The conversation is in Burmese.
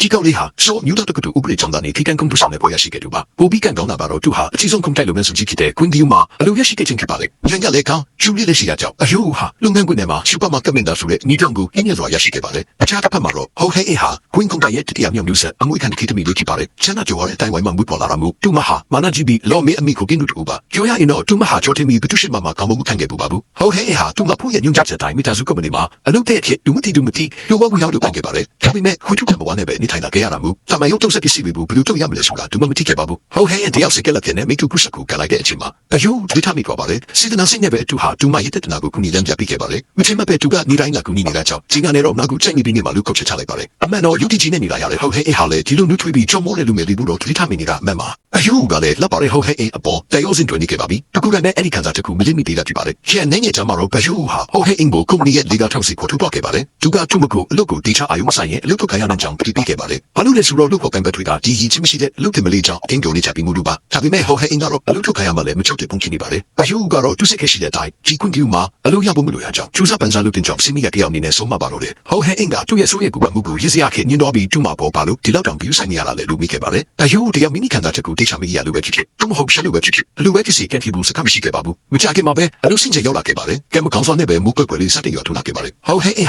ကြီးကောက်လေးဟာစောမြို့တော်တက္ကသိုလ်ဥပဒေကျောင်းသားနေထိကန်ကွန်ပျူတာနဲ့ပေါ်ရရှိခဲ့သူပါပိုပြီးကန်ကောင်းတာပါတော့သူဟာအကြီးဆုံးကွန်တိုက်လုပ်ငန်းစုကြီးဖြစ်တဲ့ကွင်းဒီယူမှာအလုပ်ရရှိခဲ့ခြင်းဖြစ်ပါလေရန်ကလည်းကောင်းကျူလေးလက်ရှိတာကြောင့်အယိုးဟာလုပ်ငန်းခွင်ထဲမှာစူပါမားကတ်မင်တာဆိုတဲ့ညီတောင်ကိုအင်းရစွာရရှိခဲ့ပါလေအခြားတစ်ဖက်မှာတော့ဟိုဟဲအေဟာကွင်းကွန်တိုက်ရဲ့တတိယမြောက်မျိုးဆက်အမွေခံခိတမီလေးဖြစ်ပါလေချမ်းသာကြွားတဲ့အတိုင်းဝိုင်းမှာမွေးပေါ်လာတာမျိုးသူမဟာမာနာဂျီဘီလော်မေအမိကိုကင်းတူတူပါပြောရရင်တော့သူမဟာကျော်တင်မီဘတူရှိမမှာကောင်းမှုခံခဲ့ပူပါဘူးဟိုဟဲအေဟာသူမဖုန်းရဲ့ညွှန်ကြားချက်တိုင်းမိသားစုကုမ္ပဏီမှာအလုပ်တဲ့အဖြစ်သူမတိလိုဘဝရောက်လို့ခံခဲ့ပါလေဒါပေမဲ့ခွေးထုတ်တဲ့ဘဝနဲ့ပဲနေထိုင်လာခဲ့ရတာမျိုးတမန်ရုပ်တုပ်ဆက်ပစ္စည်းတွေဘယ်လိုထုတ်ရမလဲဆိုတာသူမသိခဲ့ပါဘူးဟိုဟဲရဲ့တယောက်စကလက်ဖြစ်နေမိတူပုစကူကလိုက်တဲ့အချိန်မှာအယုဒိထမီပေါ်ပါလေစေတနာစိတ်နဲ့ပဲသူဟာသူမရဲ့တနာကိုကုညီလမ်းပြပေးခဲ့ပါလေမထင်မှပဲသူကနေတိုင်းကကုညီနေတာကြောင့်ကြီးကနေတော့နောက်ကူချိန်နေပြီးနေမှလူခုတ်ချလိုက်ပါလေအမှန်တော့ UTG နဲ့နေလာရတယ်ဟိုဟဲဟာလေဒီလိုနုထွေးပြီးကြော်မောတဲ့လူငယ်တွေတို့ဒိထမီနေကအမှန်ပါအယုကလည်းလက်ပါလေဟိုဟဲအပေါ်တယောက်စင်တွင်နေခဲ့ပါပြီတကူလည်းအဲ့ဒီခံစားချက်ကိုမလိမ့်မိသေးတာဖြစ်ပါလေရှယ်နိုင်ရဲ့ကြမှာတော့ဘယုဟာဟိုဟဲအင်ကိုကုမ္ပဏီရဲ့လေကာထောက်စီကိုထုတ်တော့ခဲ့ပါလေသူကသူ့မကိုအလုပ်ကိုတေချာအာယုံဆိုင်ရဲ့အလုပ်ထုတ်ခိုင်းရတဲ့ကြောင့်ပြခဲ့ပါလေဘာလို့လဲဆိုတော့လူ့ပေါ်ကံပတ်ထွေးတာဒီကြီးချင်းမရှိတဲ့အလုပ်တင်မလေးကြောင့်အတင်းကြုံနေချပြီးမှုလူပါဒါပေမဲ့ဟိုဟဲအင်ကတော့အလုပ်ထုတ်ခိုင်းရမှလည်းမချုပ်တဲ့ပုံချင်းနေပါလေအယုကတော့သူစိတ်ခက်ရှိတဲ့အတိုင်းကြီးကွန်တူမှာအလုပ်ရဖို့မလိုရကြောင်းကျူစာပန်စာလုပ်တင်ကြောင့်စီမီကတယောက်အနေနဲ့ဆုံးမပါတော့တယ်ဟိုဟဲအင်ကသူ့ရဲ့ဆိုးရဲ့ကူကမှုကိုရစရခင်ညှင်းတော့ပြီးကျူမှာပေါ်ပါလို့ဒီလောက်တောင်ပြီးဆိုင်နေရတာလေလူမိခဲ့ပါလေအယုတယောက်မိမိခံစားချက်ကိုတေချာမိရလို့ပဲဖြစ်ဖြစ်သူမဟုတ်ရှက်လို့ပဲဖြစ်ဖြစ်အလိုပဲဖြစ်စီကက်တီဘူးစကားမရှိခဲ့ပါဘူးမကြခင်မှာပဲအလုပ်စင်ကြရောက်လာခဲ့ပါလေကဲမကောင်းစွာနဲ့ပဲမူကွက်ွယ်လေးစတဲ့ရွာထူလာခဲ့ပါလေဟိုဟဲအင်